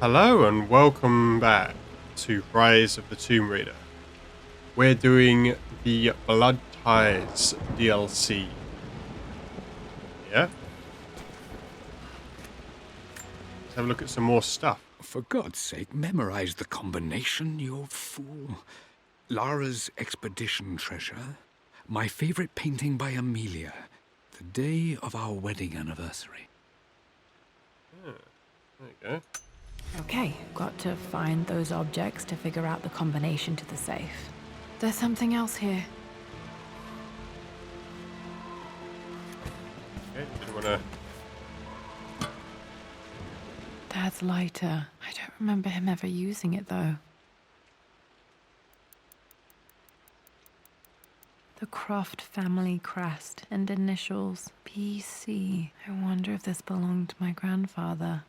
Hello and welcome back to Rise of the Tomb Raider. We're doing the Blood Ties DLC. Yeah? Let's have a look at some more stuff. For God's sake, memorize the combination, you fool. Lara's expedition treasure, my favorite painting by Amelia, the day of our wedding anniversary. There you go. Okay, got to find those objects to figure out the combination to the safe. There's something else here. Okay, didn't want to... Dad's lighter. I don't remember him ever using it, though. The Croft family crest and initials PC. I wonder if this belonged to my grandfather.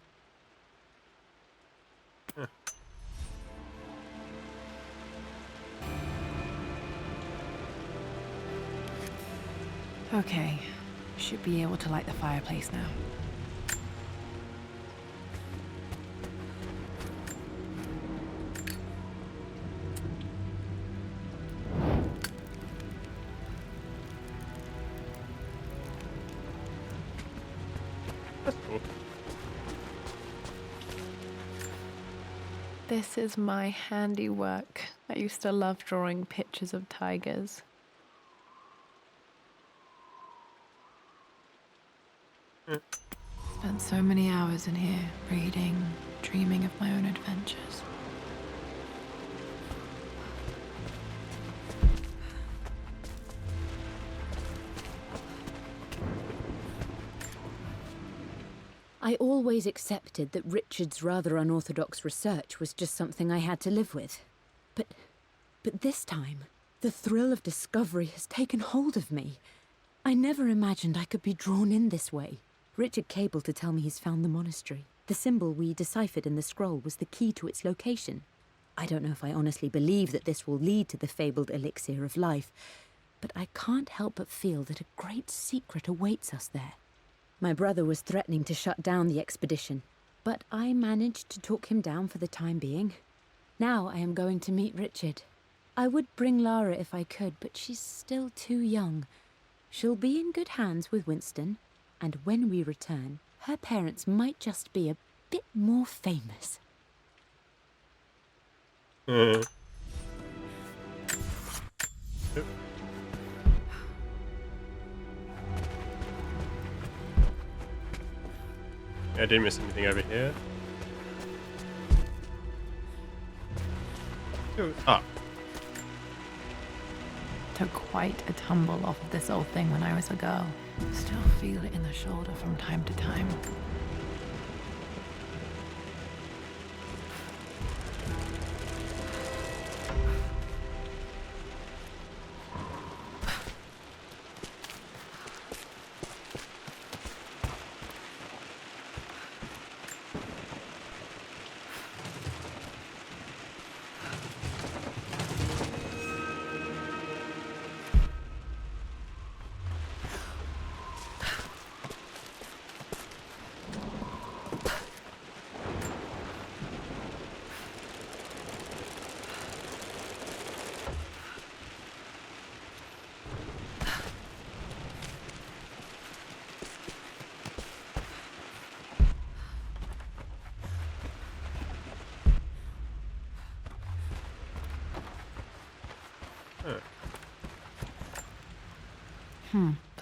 Okay, should be able to light the fireplace now. That's cool. This is my handiwork. I used to love drawing pictures of tigers. Spent so many hours in here, reading, dreaming of my own adventures. I always accepted that Richard's rather unorthodox research was just something I had to live with. But this time, the thrill of discovery has taken hold of me. I never imagined I could be drawn in this way. Richard cabled to tell me he's found the monastery. The symbol we deciphered in the scroll was the key to its location. I don't know if I honestly believe that this will lead to the fabled elixir of life, but I can't help but feel that a great secret awaits us there. My brother was threatening to shut down the expedition, but I managed to talk him down for the time being. Now I am going to meet Richard. I would bring Lara if I could, but she's still too young. She'll be in good hands with Winston, and when we return, her parents might just be a bit more famous. Yep. Yeah, I didn't miss anything over here. Ah, Took quite a tumble off of this old thing when I was a girl. Still feel it in the shoulder from time to time.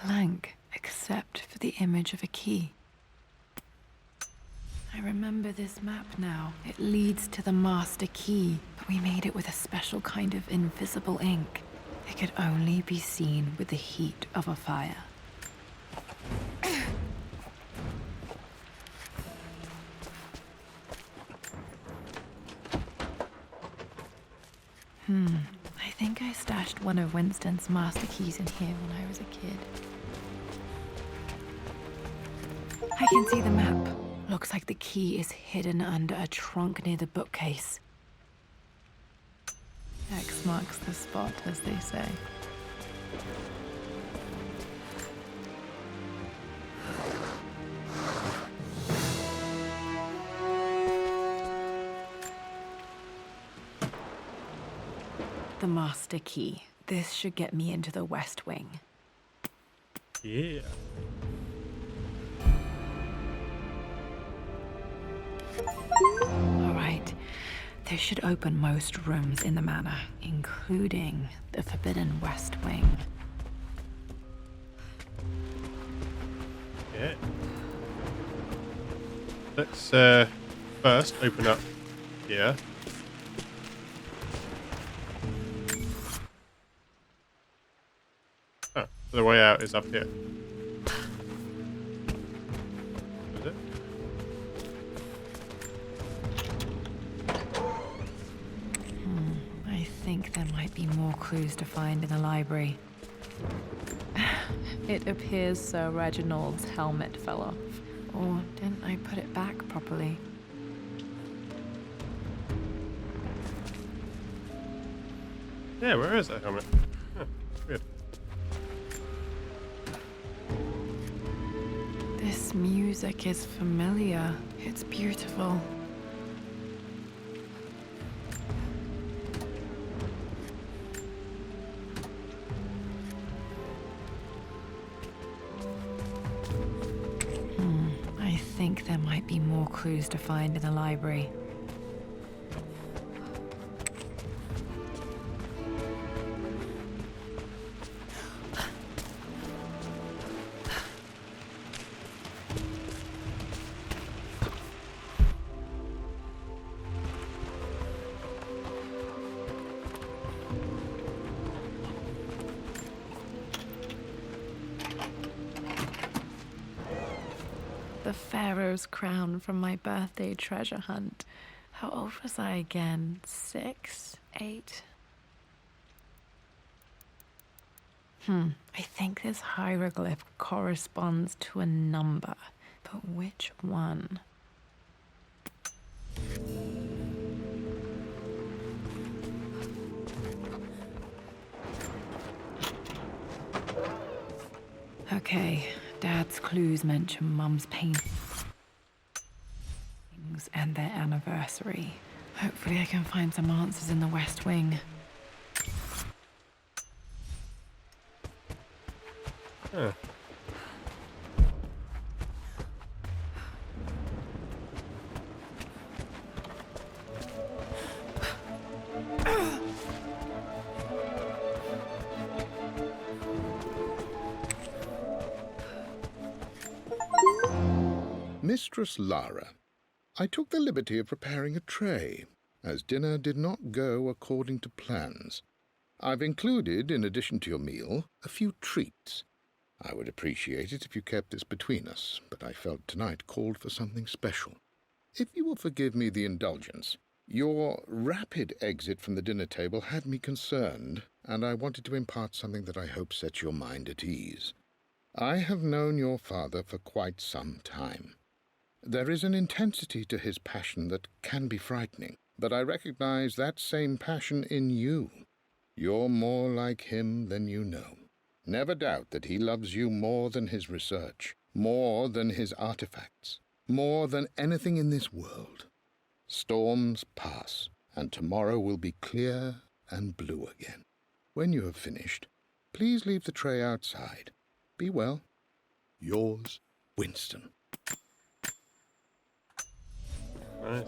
Blank, except for the image of a key. I remember this map now. It leads to the master key, but we made it with a special kind of invisible ink. It could only be seen with the heat of a fire. I think I stashed one of Winston's master keys in here when I was a kid. I can see the map. Looks like the key is hidden under a trunk near the bookcase. X marks the spot, as they say. the master key. This should get me into the West Wing. Yeah. All right. This should open most rooms in the manor, including the Forbidden West Wing. Yeah. Let's first open up here. Oh, the way out is up here. Is it? I think there might be more clues to find in the library. It appears Sir Reginald's helmet fell off. Or didn't I put it back properly? Yeah, where is that helmet? Huh, weird. This music is familiar. It's beautiful. I think there might be more clues to find in the library. The Pharaoh's crown from my birthday treasure hunt. How old was I again? 6? 8? I think this hieroglyph corresponds to a number, but which one? Okay, Dad's clues mention Mum's paintings and their anniversary. Hopefully I can find some answers in the West Wing. Huh. Mistress Lara, I took the liberty of preparing a tray, as dinner did not go according to plans. I've included, in addition to your meal, a few treats. I would appreciate it if you kept this between us, but I felt tonight called for something special. If you will forgive me the indulgence, your rapid exit from the dinner table had me concerned, and I wanted to impart something that I hope sets your mind at ease. I have known your father for quite some time. There is an intensity to his passion that can be frightening, but I recognize that same passion in you. You're more like him than you know. Never doubt that he loves you more than his research, more than his artifacts, more than anything in this world. Storms pass, and tomorrow will be clear and blue again. When you have finished, please leave the tray outside. Be well. Yours, Winston. Nice.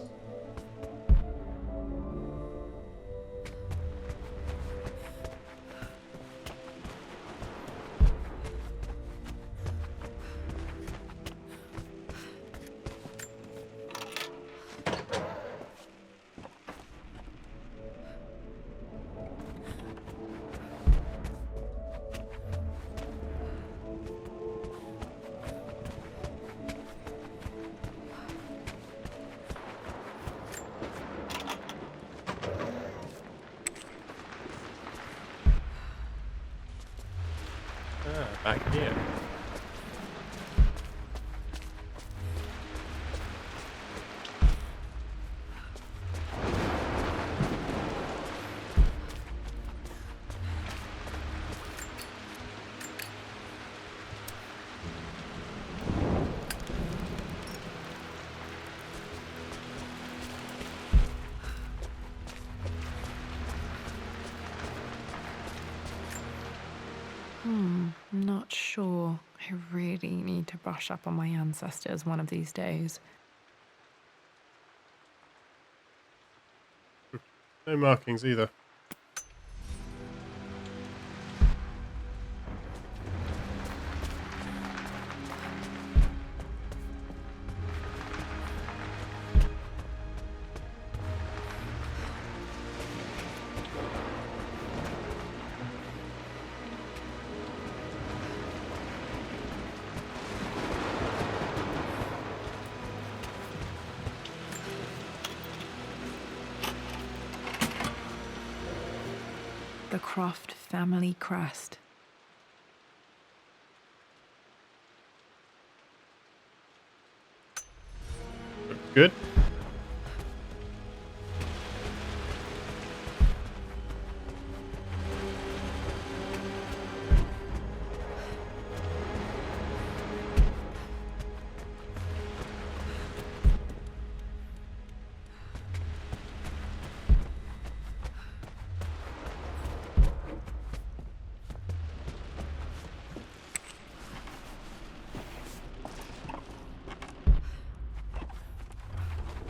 Back here. not sure. I really need to brush up on my ancestors one of these days. No markings either. The Croft family crest. Looks good.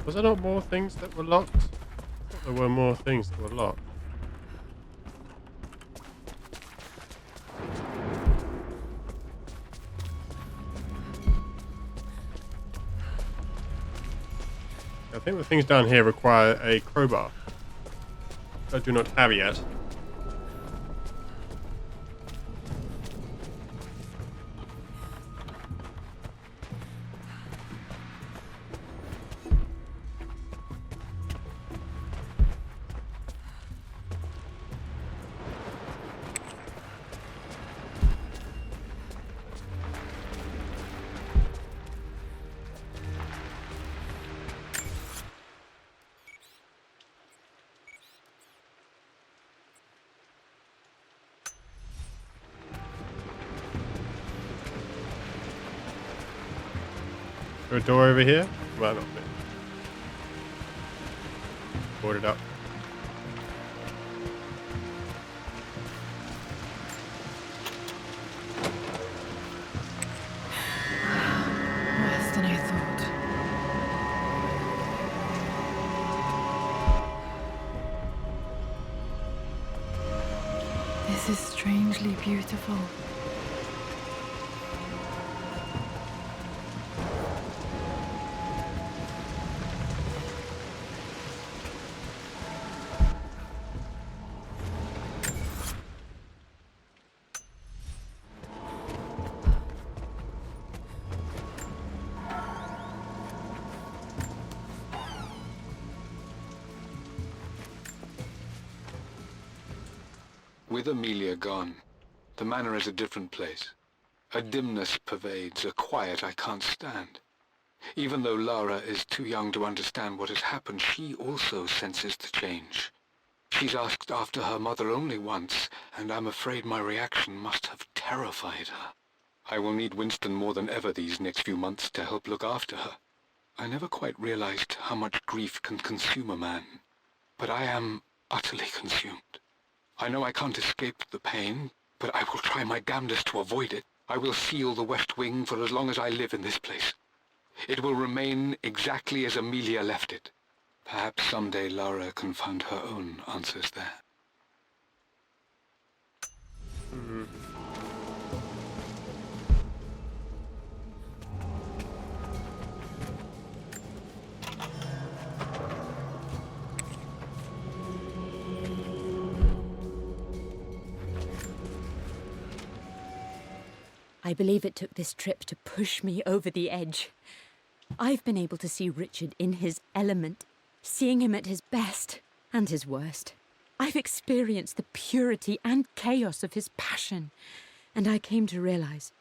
Was there not more things that were locked? I thought there were more things that were locked. I think the things down here require a crowbar. I do not have yet. Is there a door over here? Well, not me. Boarded up. Worse than I thought. This is strangely beautiful. With Amelia gone, the manor is a different place. A dimness pervades, a quiet I can't stand. Even though Lara is too young to understand what has happened, she also senses the change. She's asked after her mother only once, and I'm afraid my reaction must have terrified her. I will need Winston more than ever these next few months to help look after her. I never quite realized how much grief can consume a man, but I am utterly consumed. I know I can't escape the pain, but I will try my damnedest to avoid it. I will seal the West Wing for as long as I live in this place. It will remain exactly as Amelia left it. Perhaps someday Lara can find her own answers there. I believe it took this trip to push me over the edge. I've been able to see Richard in his element, seeing him at his best and his worst. I've experienced the purity and chaos of his passion, and I came to realize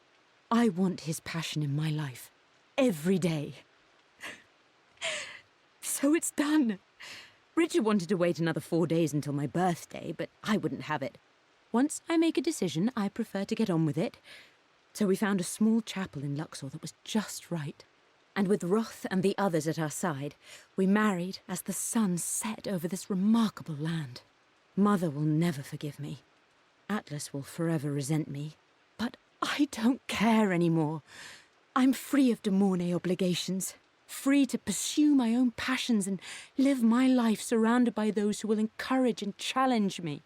I want his passion in my life every day. So it's done. Richard wanted to wait another 4 days until my birthday, but I wouldn't have it. Once I make a decision, I prefer to get on with it. So we found a small chapel in Luxor that was just right. And with Roth and the others at our side, we married as the sun set over this remarkable land. Mother will never forgive me. Atlas will forever resent me. But I don't care anymore. I'm free of de Mornay obligations. Free to pursue my own passions and live my life surrounded by those who will encourage and challenge me.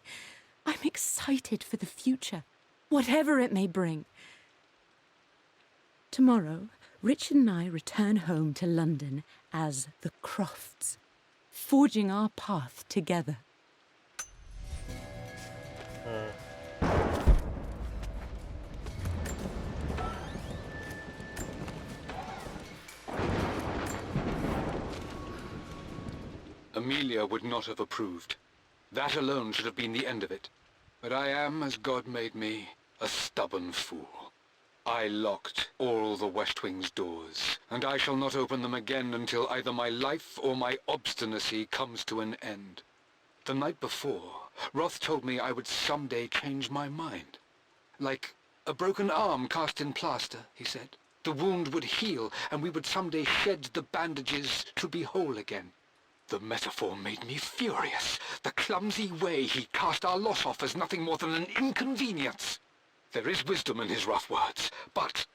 I'm excited for the future, whatever it may bring. Tomorrow, Richard and I return home to London as the Crofts, forging our path together. Amelia would not have approved. That alone should have been the end of it. But I am, as God made me, a stubborn fool. I locked all the West Wing's doors, and I shall not open them again until either my life or my obstinacy comes to an end. The night before, Roth told me I would someday change my mind. Like a broken arm cast in plaster, he said. The wound would heal, and we would someday shed the bandages to be whole again. The metaphor made me furious. The clumsy way he cast our loss off as nothing more than an inconvenience. There is wisdom in his rough words, but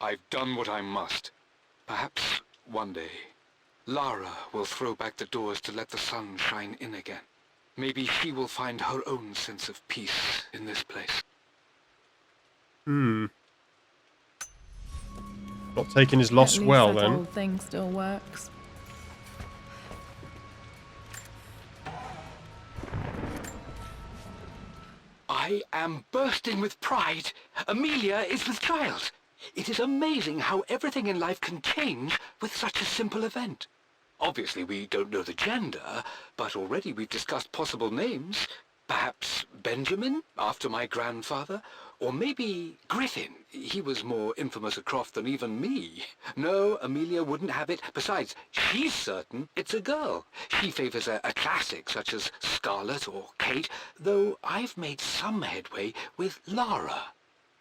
I've done what I must. Perhaps one day, Lara will throw back the doors to let the sun shine in again. Maybe she will find her own sense of peace in this place. Not taking his At loss least well, that then. old thing still works. I am bursting with pride. Amelia is with child. It is amazing how everything in life can change with such a simple event. Obviously, we don't know the gender, but already we've discussed possible names. Perhaps Benjamin, after my grandfather, or maybe Griffin. He was more infamous a Croft than even me. No, Amelia wouldn't have it. Besides, she's certain it's a girl. She favors a classic such as Scarlet or Kate, though I've made some headway with Lara.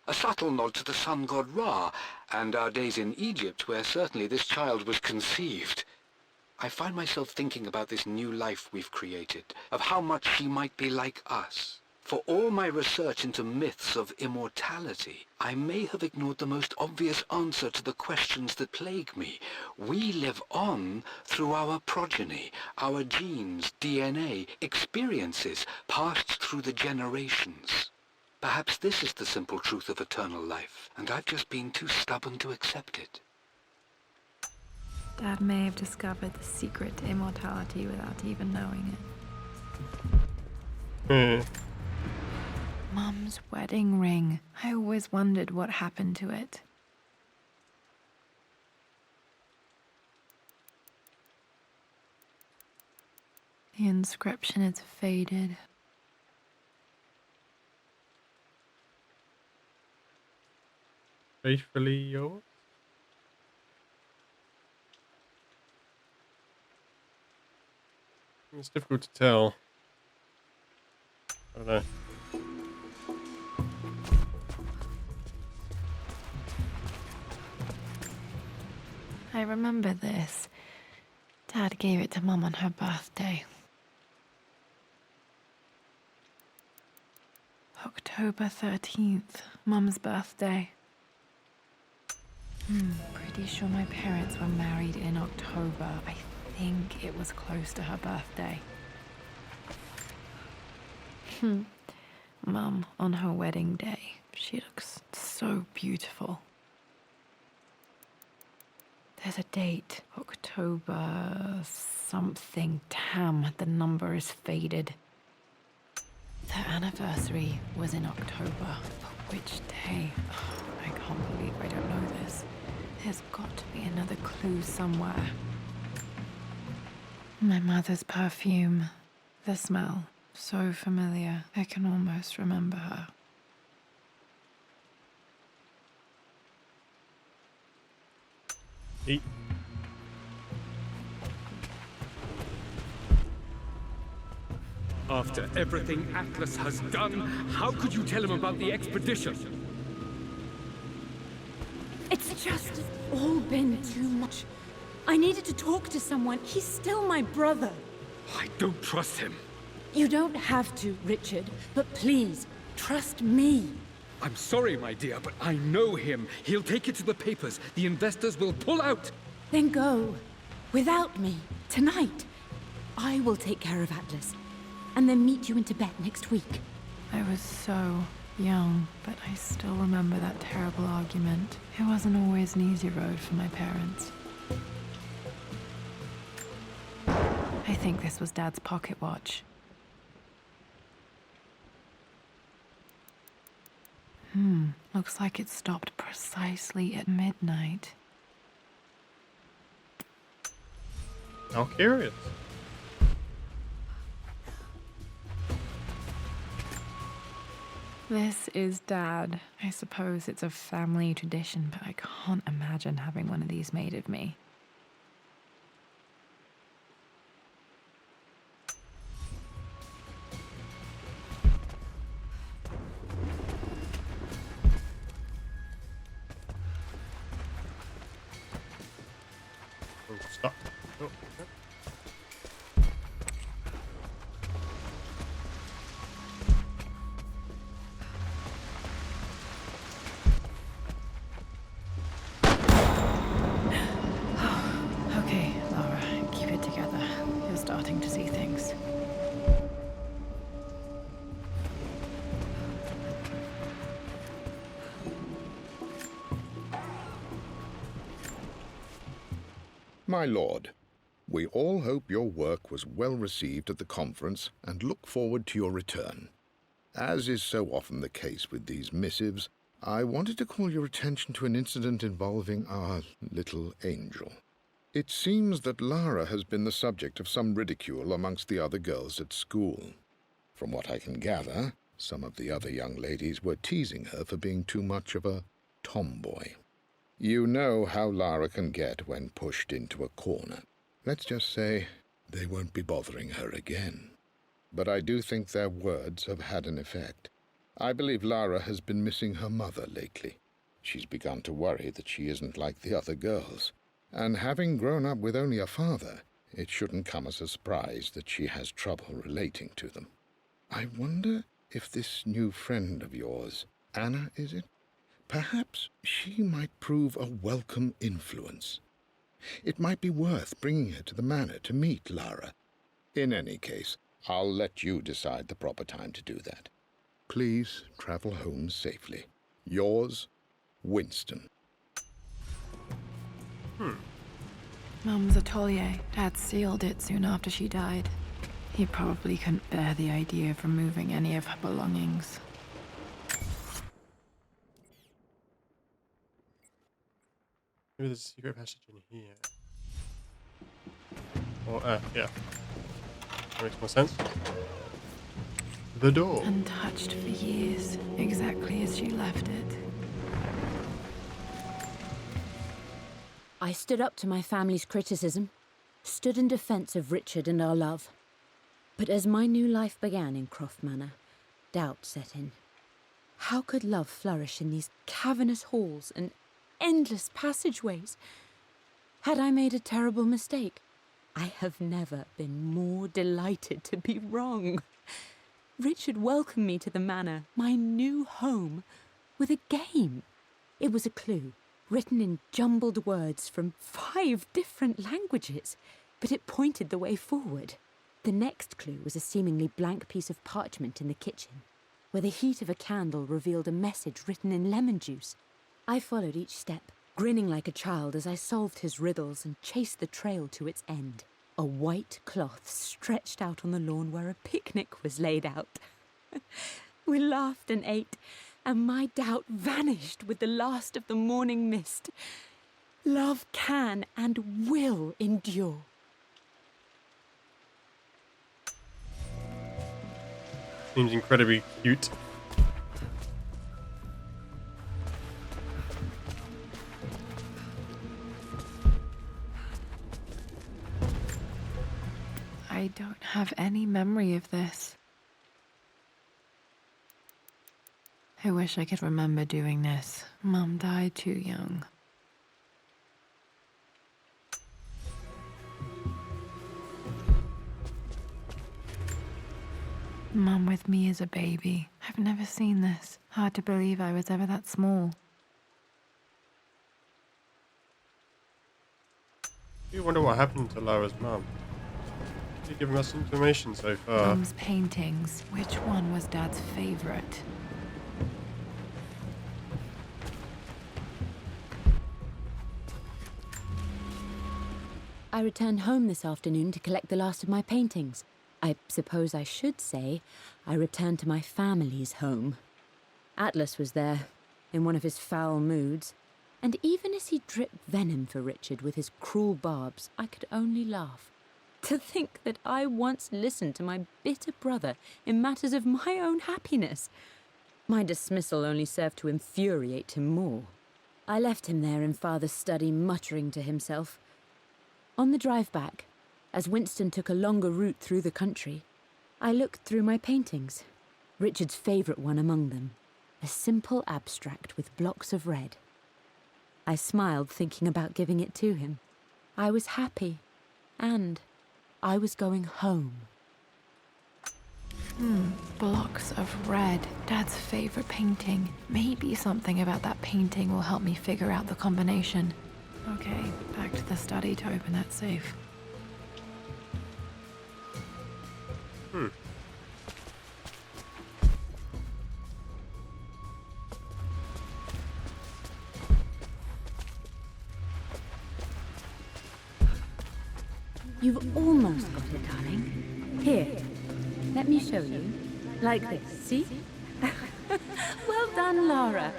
A subtle nod to the sun god Ra, and our days in Egypt, where certainly this child was conceived. I find myself thinking about this new life we've created, of how much she might be like us. For all my research into myths of immortality, I may have ignored the most obvious answer to the questions that plague me. We live on through our progeny, our genes, DNA, experiences, passed through the generations. Perhaps this is the simple truth of eternal life, and I've just been too stubborn to accept it. Dad may have discovered the secret to immortality without even knowing it. Mum's wedding ring. I always wondered what happened to it. The inscription is faded. Faithfully yours? It's difficult to tell. I don't know. I remember this. Dad gave it to Mum on her birthday. October 13th, Mum's birthday. Pretty sure my parents were married in October. I think it was close to her birthday. Mum, on her wedding day, she looks so beautiful. There's a date, October something. Damn, the number is faded. Their anniversary was in October. But which day? I can't believe I don't know this. There's got to be another clue somewhere. My mother's perfume. The smell. So familiar. I can almost remember her. Eat. After everything Atlas has done, how could you tell him about the expedition? It's just all been too much. I needed to talk to someone. He's still my brother. I don't trust him. You don't have to, Richard, but please, trust me. I'm sorry, my dear, but I know him. He'll take it to the papers. The investors will pull out. Then go. Without me. Tonight. I will take care of Atlas. And then meet you in Tibet next week. I was so young, but I still remember that terrible argument. It wasn't always an easy road for my parents. I think this was Dad's pocket watch. Looks like it stopped precisely at midnight. How curious. This is Dad. I suppose it's a family tradition, but I can't imagine having one of these made of me. Oh, stop. Oh, okay. Okay, Lara, keep it together. You're starting to see things. My lord, we all hope your work was well received at the conference and look forward to your return. As is so often the case with these missives, I wanted to call your attention to an incident involving our little angel. It seems that Lara has been the subject of some ridicule amongst the other girls at school. From what I can gather, some of the other young ladies were teasing her for being too much of a tomboy. You know how Lara can get when pushed into a corner. Let's just say they won't be bothering her again. But I do think their words have had an effect. I believe Lara has been missing her mother lately. She's begun to worry that she isn't like the other girls. And having grown up with only a father, it shouldn't come as a surprise that she has trouble relating to them. I wonder if this new friend of yours, Anna, is it? Perhaps she might prove a welcome influence. It might be worth bringing her to the manor to meet Lara. In any case, I'll let you decide the proper time to do that. Please travel home safely. Yours, Winston. Mum's atelier. Dad sealed it soon after she died. He probably couldn't bear the idea of removing any of her belongings. Maybe there's a secret passage in here. Or, yeah. That makes more sense. The door. Untouched for years, exactly as she left it. I stood up to my family's criticism, stood in defense of Richard and our love. But as my new life began in Croft Manor, doubt set in. How could love flourish in these cavernous halls and endless passageways? Had I made a terrible mistake? I have never been more delighted to be wrong. Richard welcomed me to the manor, my new home, with a game. It was a clue, written in jumbled words from 5 different languages, but it pointed the way forward. The next clue was a seemingly blank piece of parchment in the kitchen, where the heat of a candle revealed a message written in lemon juice. I followed each step, grinning like a child as I solved his riddles and chased the trail to its end. A white cloth stretched out on the lawn where a picnic was laid out. We laughed and ate, and my doubt vanished with the last of the morning mist. Love can and will endure. Seems incredibly cute. I don't have any memory of this. I wish I could remember doing this. Mum died too young. Mum with me as a baby. I've never seen this. Hard to believe I was ever that small. You wonder what happened to Lara's mum. You've given us information so far. Mum's paintings. Which one was Dad's favorite? I returned home this afternoon to collect the last of my paintings. I suppose I should say I returned to my family's home. Atlas was there, in one of his foul moods, and even as he dripped venom for Richard with his cruel barbs, I could only laugh. To think that I once listened to my bitter brother in matters of my own happiness. My dismissal only served to infuriate him more. I left him there in Father's study, muttering to himself. On the drive back, as Winston took a longer route through the country, I looked through my paintings, Richard's favourite one among them, a simple abstract with blocks of red. I smiled, thinking about giving it to him. I was happy, and I was going home. Blocks of red. Dad's favorite painting. Maybe something about that painting will help me figure out the combination. Okay, back to the study to open that safe. You've almost got it, darling. Here, let me show you. Like this, see? Well done, Lara.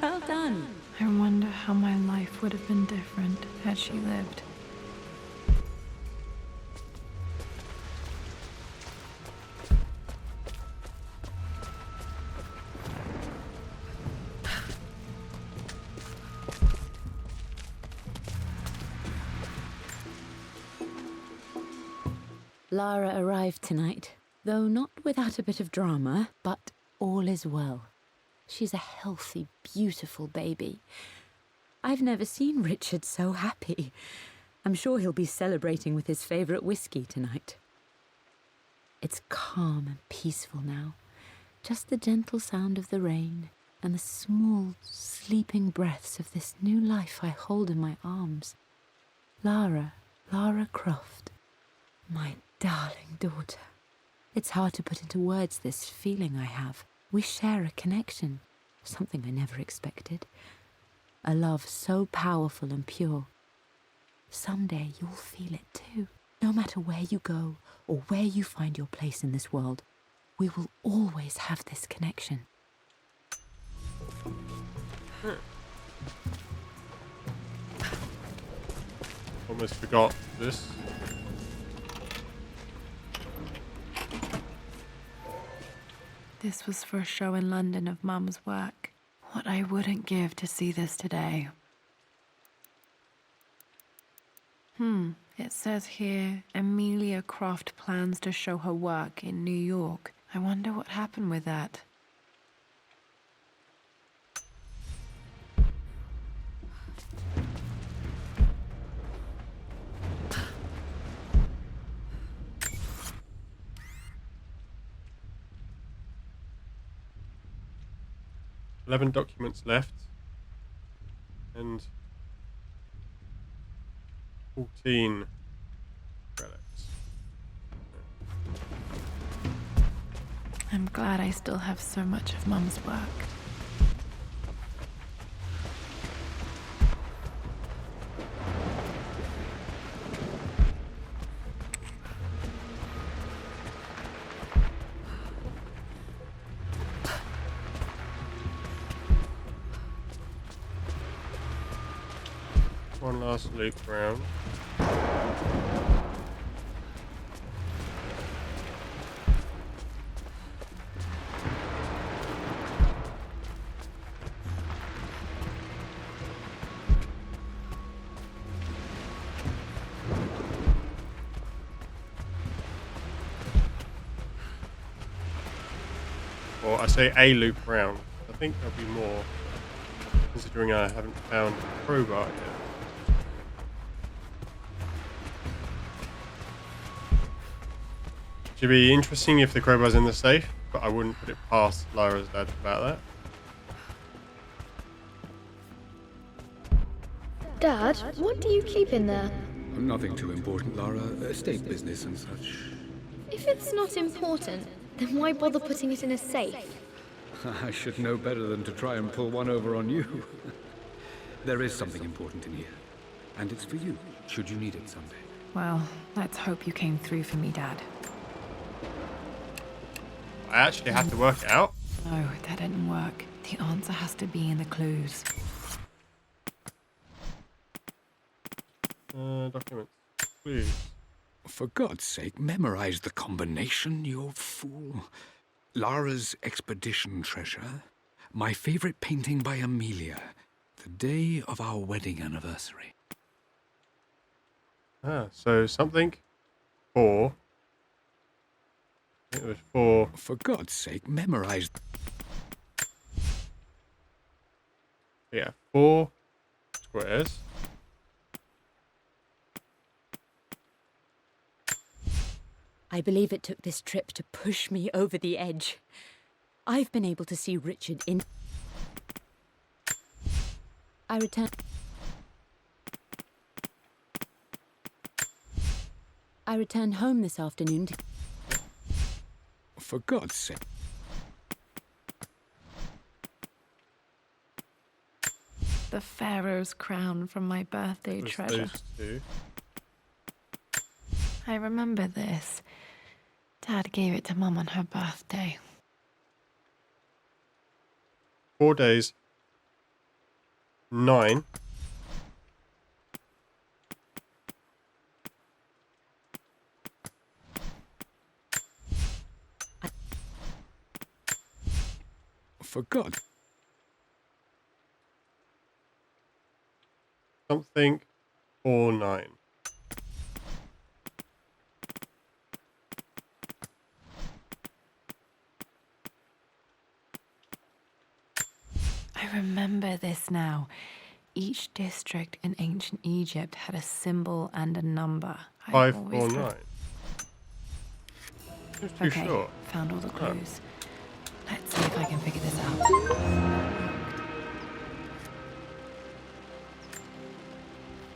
Well done. I wonder how my life would have been different had she lived. Lara arrived tonight, though not without a bit of drama, but all is well. She's a healthy, beautiful baby. I've never seen Richard so happy. I'm sure he'll be celebrating with his favourite whiskey tonight. It's calm and peaceful now. Just the gentle sound of the rain and the small, sleeping breaths of this new life I hold in my arms. Lara Croft, my darling daughter. It's hard to put into words this feeling I have. We share a connection, something I never expected. A love so powerful and pure. Someday you'll feel it too. No matter where you go or where you find your place in this world, we will always have this connection. Almost forgot this. This was for a show in London of Mum's work. What I wouldn't give to see this today. It says here, Amelia Croft plans to show her work in New York. I wonder what happened with that. $11 documents left, and 14 credits. I'm glad I still have so much of Mum's work. One last loop round. Or I say a loop round. I think there'll be more, considering I haven't found a crowbar yet. Should be interesting if the crowbar's in the safe. but I wouldn't put it past Lyra's dad about that. Dad, what do you keep in there? Nothing too important, Lara. Estate business and such. If it's not important, then why bother putting it in a safe? I should know better than to try and pull one over on you. There is something important in here. And it's for you, should you need it someday. Well, let's hope you came through for me, Dad. I actually had to work it out. No, that didn't work. The answer has to be in the clues. Documents. Please. For God's sake, memorize the combination, you fool. Lara's expedition treasure. My favorite painting by Amelia. The day of our wedding anniversary. So something 4. I think it was 4. For God's sake, memorize... Yeah, 4 squares. I believe it took this trip to push me over the edge. I've been able to see Richard in... I returned home this afternoon to... For God's sake. The Pharaoh's crown from my birthday Was treasure. those 2. I remember this. Dad gave it to Mum on her birthday. 4 days. 9. For God. Something 4, 9. I remember this now. Each district in ancient Egypt had a symbol and a number. 5, always 4, had- 9. It's too Okay, short. found all the clues. Let's see if I can figure this out.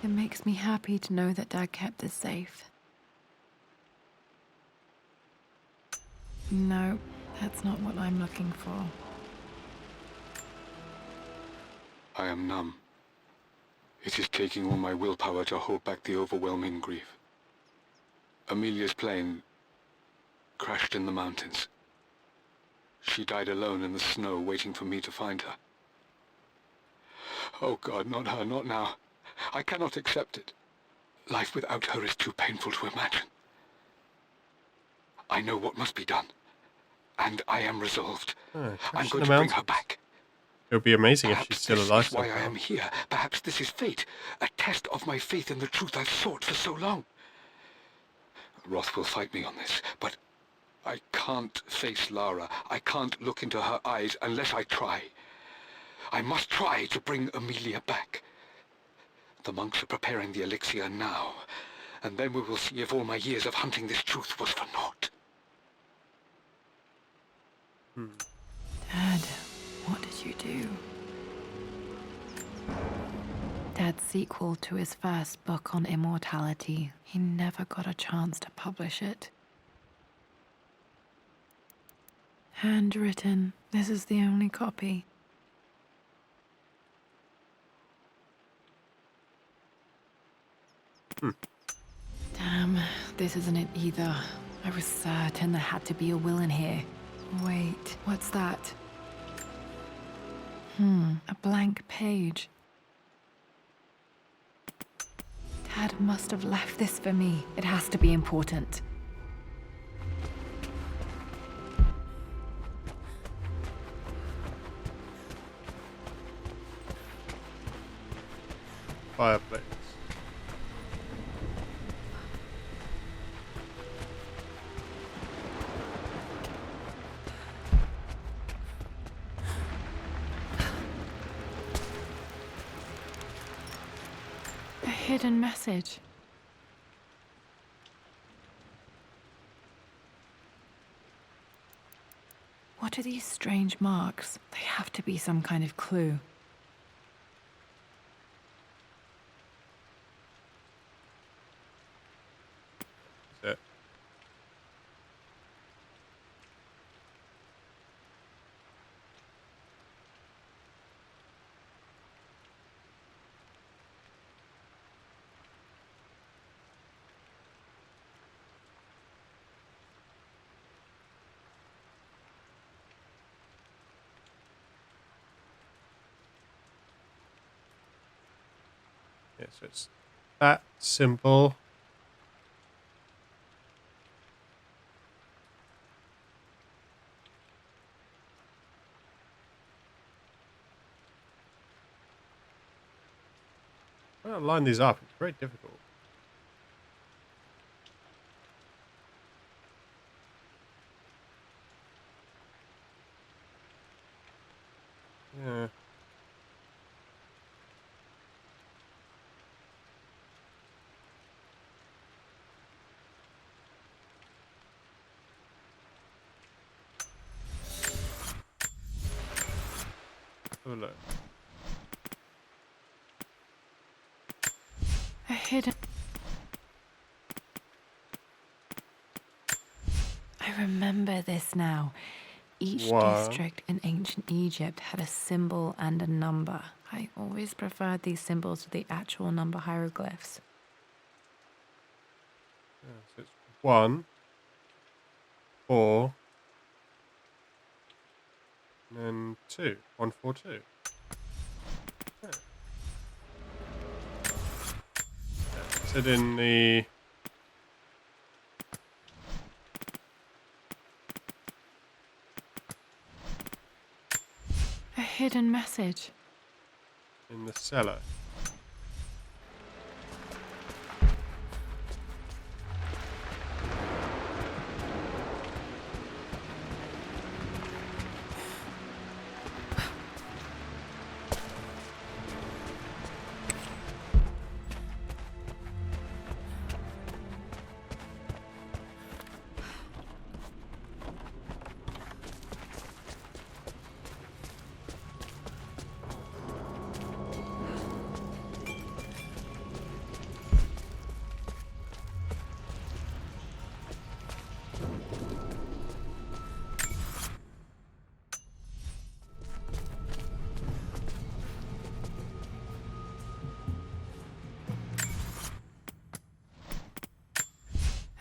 It makes me happy to know that Dad kept this safe. No, that's not what I'm looking for. I am numb. It is taking all my willpower to hold back the overwhelming grief. Amelia's plane crashed in the mountains. She died alone in the snow, waiting for me to find her. Oh God, not her, not now. I cannot accept it. Life without her is too painful to imagine. I know what must be done, and I am resolved. I'm crashed going in to the bring her mountains. back. It would be amazing if Perhaps she's still this alive. is why I somehow. am here. Perhaps this is fate, a test of my faith in the truth I've sought for so long. Roth will fight me on this, but I can't face Lara. I can't look into her eyes unless I try. I must try to bring Amelia back. The monks are preparing the elixir now, and then we will see if all my years of hunting this truth was for naught. Dad, what did you do? Dad's sequel to his first book on immortality. He never got a chance to publish it. Handwritten. This is the only copy. Damn, this isn't it either. I was certain there had to be a will in here. Wait, what's that? A blank page. Dad must have left this for me. It has to be important. Fireplace. A hidden message. What are these strange marks? They have to be some kind of clue. Is it? Yeah, so it's that simple. Well, line these up. It's very difficult. Yeah. Have a look. A hidden... I remember this now. Each Wow. district in ancient Egypt had a symbol and a number. I always preferred these symbols to the actual number hieroglyphs. Yeah, so it's 1, 4, and then 2. 1, 4, 2. Yeah. Sit in the... A hidden message. in the cellar.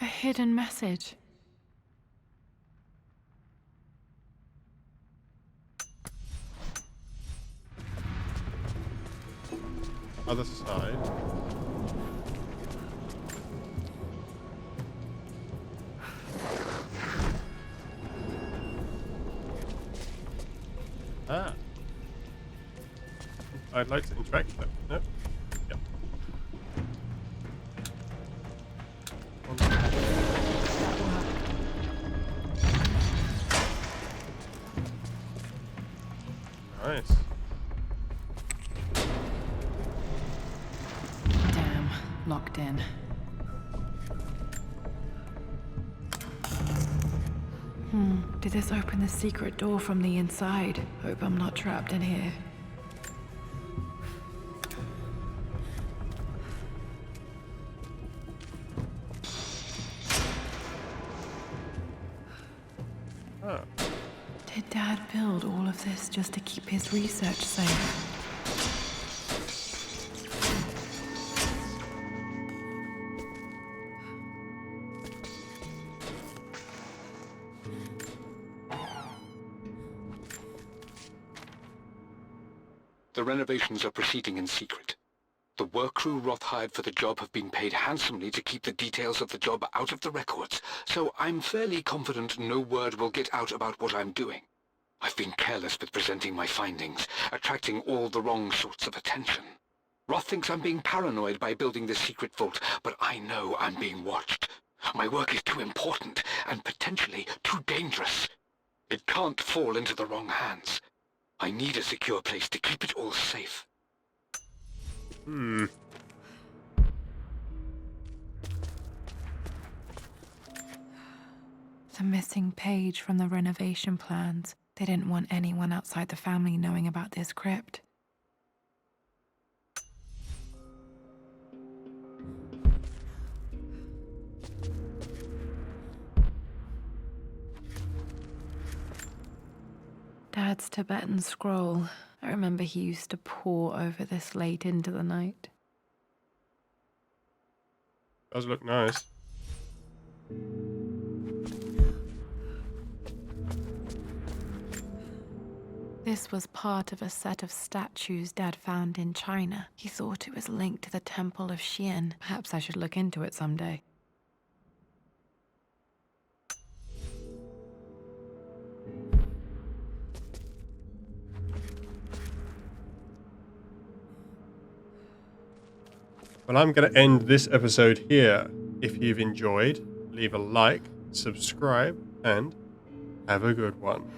A hidden message. Other side. Ah. I'd like to interact with them. Nope. Yep. Nice. Damn, locked in. Did this open the secret door from the inside? Hope I'm not trapped in here. Ah. Did Dad build all of this just to keep his research safe? The renovations are proceeding in secret. The work crew Roth hired for the job have been paid handsomely to keep the details of the job out of the records, so I'm fairly confident no word will get out about what I'm doing. I've been careless with presenting my findings, attracting all the wrong sorts of attention. Roth thinks I'm being paranoid by building this secret vault, but I know I'm being watched. My work is too important, and potentially too dangerous. It can't fall into the wrong hands. I need a secure place to keep it all safe. Hmm. The missing page from the renovation plans. They didn't want anyone outside the family knowing about this crypt. Dad's Tibetan scroll. I remember he used to pore over this late into the night. Does look nice. This was part of a set of statues Dad found in China. He thought it was linked to the Temple of Xian. Perhaps I should look into it someday. Well, I'm going to end this episode here. If you've enjoyed, leave a like, subscribe, and have a good one.